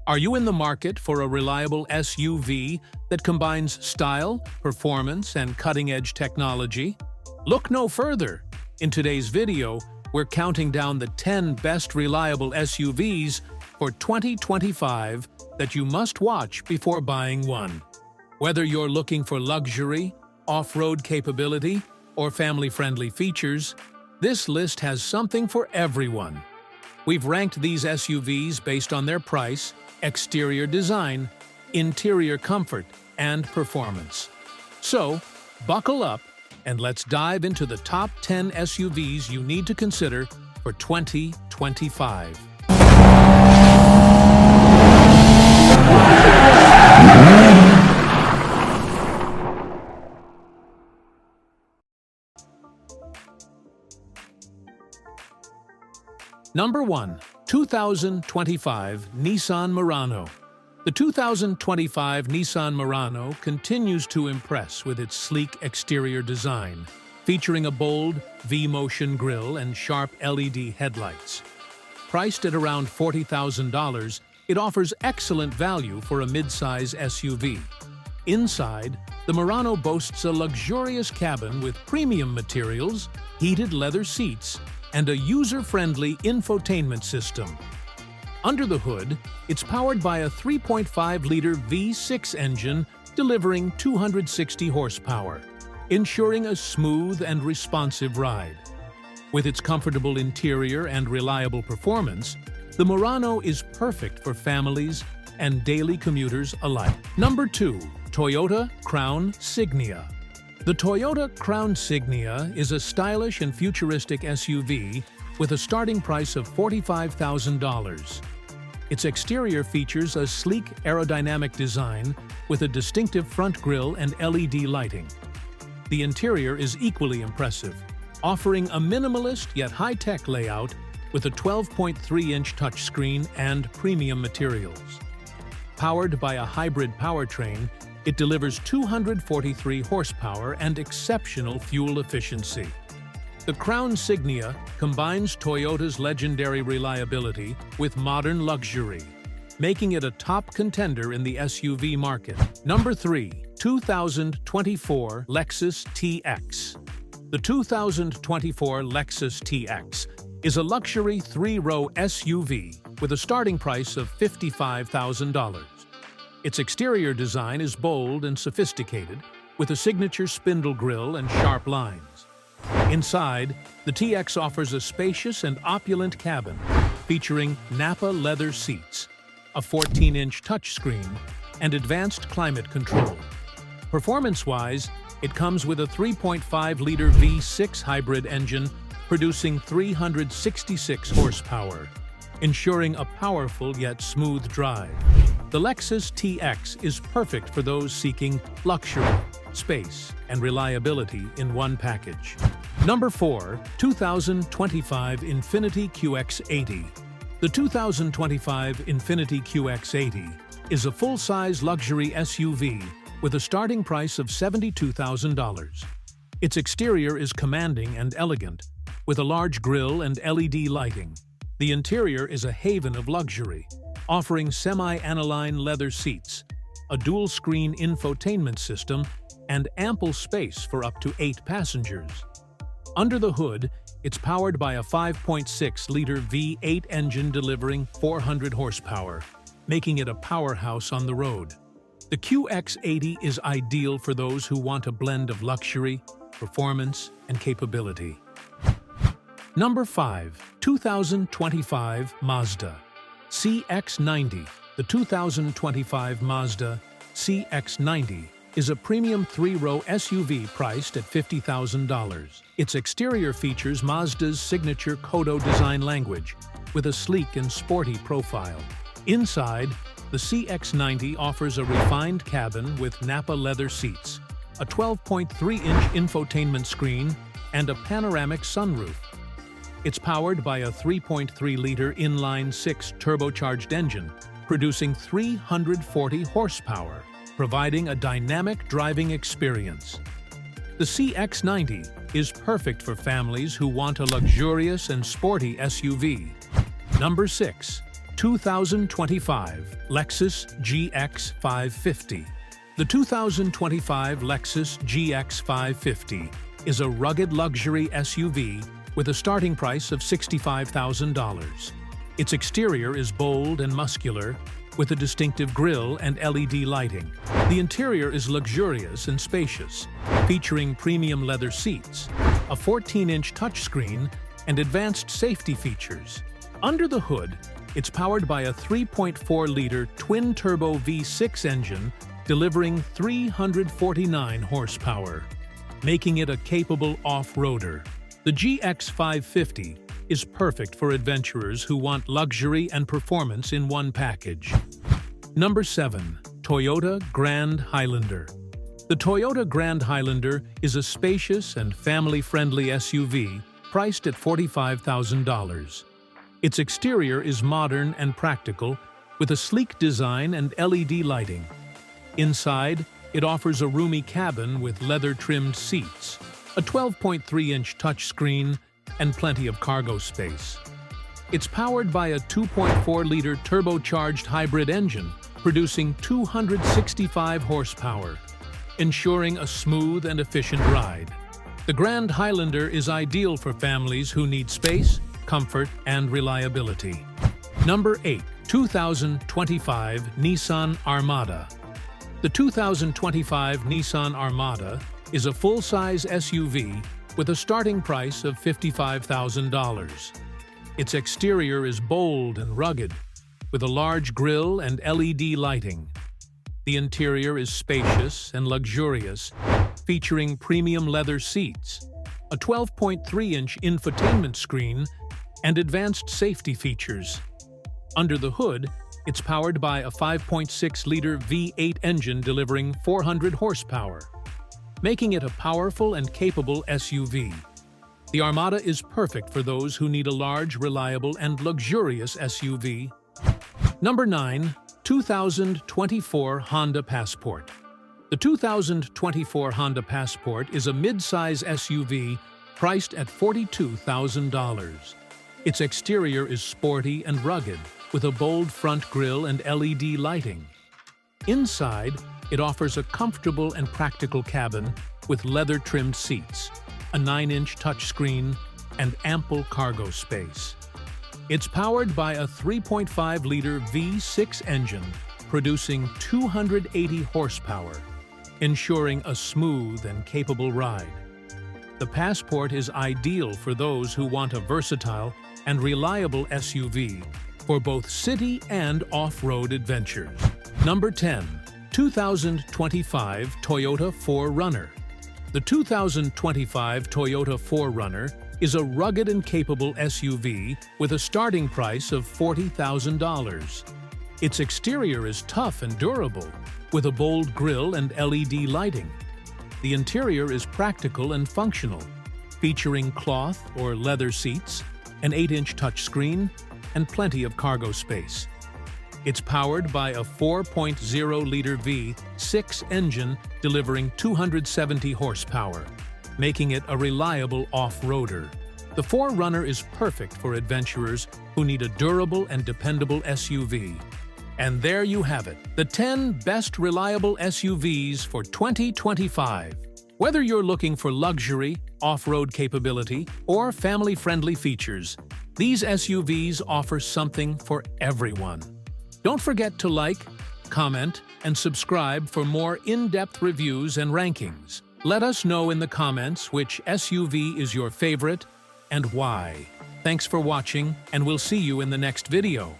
Are you in the market for a reliable SUV that combines style, performance, and cutting-edge technology? Look no further. In today's video, we're counting down the 10 best reliable SUVs for 2025 that you must watch before buying one. Whether you're looking for luxury, off-road capability, or family-friendly features, this list has something for everyone. We've ranked these SUVs based on their price, exterior design, interior comfort, and performance. So, buckle up and let's dive into the top 10 SUVs you need to consider for 2025. Number 1. 2025 Nissan Murano. The 2025 Nissan Murano continues to impress with its sleek exterior design, featuring a bold V-motion grille and sharp LED headlights. Priced at around $40,000, it offers excellent value for a mid-size SUV. Inside, the Murano boasts a luxurious cabin with premium materials, heated leather seats, and a user-friendly infotainment system. Under the hood, it's powered by a 3.5-liter V6 engine delivering 260 horsepower, ensuring a smooth and responsive ride. With its comfortable interior and reliable performance, the Murano is perfect for families and daily commuters alike. Number 2. Toyota Crown Signia. The Toyota Crown Signia is a stylish and futuristic SUV with a starting price of $45,000. Its exterior features a sleek aerodynamic design with a distinctive front grille and LED lighting. The interior is equally impressive, offering a minimalist yet high-tech layout with a 12.3-inch touchscreen and premium materials. Powered by a hybrid powertrain, it delivers 243 horsepower and exceptional fuel efficiency. The Crown Signia combines Toyota's legendary reliability with modern luxury, making it a top contender in the SUV market. Number 3. 2024 Lexus TX. The 2024 Lexus TX is a luxury 3-row SUV with a starting price of $55,000. Its exterior design is bold and sophisticated, with a signature spindle grille and sharp lines. Inside, the TX offers a spacious and opulent cabin, featuring Napa leather seats, a 14-inch touchscreen, and advanced climate control. Performance-wise, it comes with a 3.5-liter V6 hybrid engine producing 366 horsepower, ensuring a powerful yet smooth drive. The Lexus TX is perfect for those seeking luxury, space, and reliability in one package. Number 4. 2025 Infiniti QX80. The 2025 Infiniti QX80 is a full-size luxury SUV with a starting price of $72,000. Its exterior is commanding and elegant, with a large grille and LED lighting. The interior is a haven of luxury, offering semi-aniline leather seats, a dual-screen infotainment system, and ample space for up to 8 passengers. Under the hood, it's powered by a 5.6-liter V8 engine delivering 400 horsepower, making it a powerhouse on the road. The QX80 is ideal for those who want a blend of luxury, performance, and capability. Number 5. 2025 Mazda CX-90. The 2025 Mazda CX-90 is a premium 3-row SUV priced at $50,000. Its exterior features Mazda's signature Kodo design language, with a sleek and sporty profile. Inside, the CX-90 offers a refined cabin with Napa leather seats, a 12.3-inch infotainment screen, and a panoramic sunroof. It's powered by a 3.3-liter inline-6 turbocharged engine, producing 340 horsepower, providing a dynamic driving experience. The CX-90 is perfect for families who want a luxurious and sporty SUV. Number 6. 2025 Lexus GX 550. The 2025 Lexus GX 550 is a rugged luxury SUV with a starting price of $65,000. Its exterior is bold and muscular, with a distinctive grille and LED lighting. The interior is luxurious and spacious, featuring premium leather seats, a 14-inch touchscreen, and advanced safety features. Under the hood, it's powered by a 3.4-liter twin-turbo V6 engine delivering 349 horsepower, making it a capable off-roader. The GX 550 is perfect for adventurers who want luxury and performance in one package. Number 7. Toyota Grand Highlander. The Toyota Grand Highlander is a spacious and family-friendly SUV priced at $45,000. Its exterior is modern and practical, with a sleek design and LED lighting. Inside, it offers a roomy cabin with leather-trimmed seats, a 12.3-inch touchscreen, and plenty of cargo space. It's powered by a 2.4-liter turbocharged hybrid engine, producing 265 horsepower, ensuring a smooth and efficient ride. The Grand Highlander is ideal for families who need space, comfort, and reliability. Number 8. 2025 Nissan Armada. The 2025 Nissan Armada is a full-size SUV with a starting price of $55,000. Its exterior is bold and rugged, with a large grille and LED lighting. The interior is spacious and luxurious, featuring premium leather seats, a 12.3-inch infotainment screen, and advanced safety features. Under the hood, it's powered by a 5.6-liter V8 engine delivering 400 horsepower, making it a powerful and capable SUV. The Armada is perfect for those who need a large, reliable, and luxurious SUV. Number 9. 2024 Honda Passport. The 2024 Honda Passport is a mid-size SUV priced at $42,000. Its exterior is sporty and rugged, with a bold front grille and LED lighting. Inside, it offers a comfortable and practical cabin with leather-trimmed seats, a 9-inch touchscreen, and ample cargo space. It's powered by a 3.5-liter V6 engine, producing 280 horsepower, ensuring a smooth and capable ride. The Passport is ideal for those who want a versatile and reliable SUV for both city and off-road adventures. Number 10. 2025 Toyota 4Runner. The 2025 Toyota 4Runner is a rugged and capable SUV with a starting price of $40,000. Its exterior is tough and durable, with a bold grille and LED lighting. The interior is practical and functional, featuring cloth or leather seats, an 8-inch touchscreen, and plenty of cargo space. It's powered by a 4.0-liter V6 engine delivering 270 horsepower, making it a reliable off-roader. The 4Runner is perfect for adventurers who need a durable and dependable SUV. And there you have it, the 10 best reliable SUVs for 2025. Whether you're looking for luxury, off-road capability, or family-friendly features, these SUVs offer something for everyone. Don't forget to like, comment, and subscribe for more in-depth reviews and rankings. Let us know in the comments which SUV is your favorite and why. Thanks for watching, and we'll see you in the next video.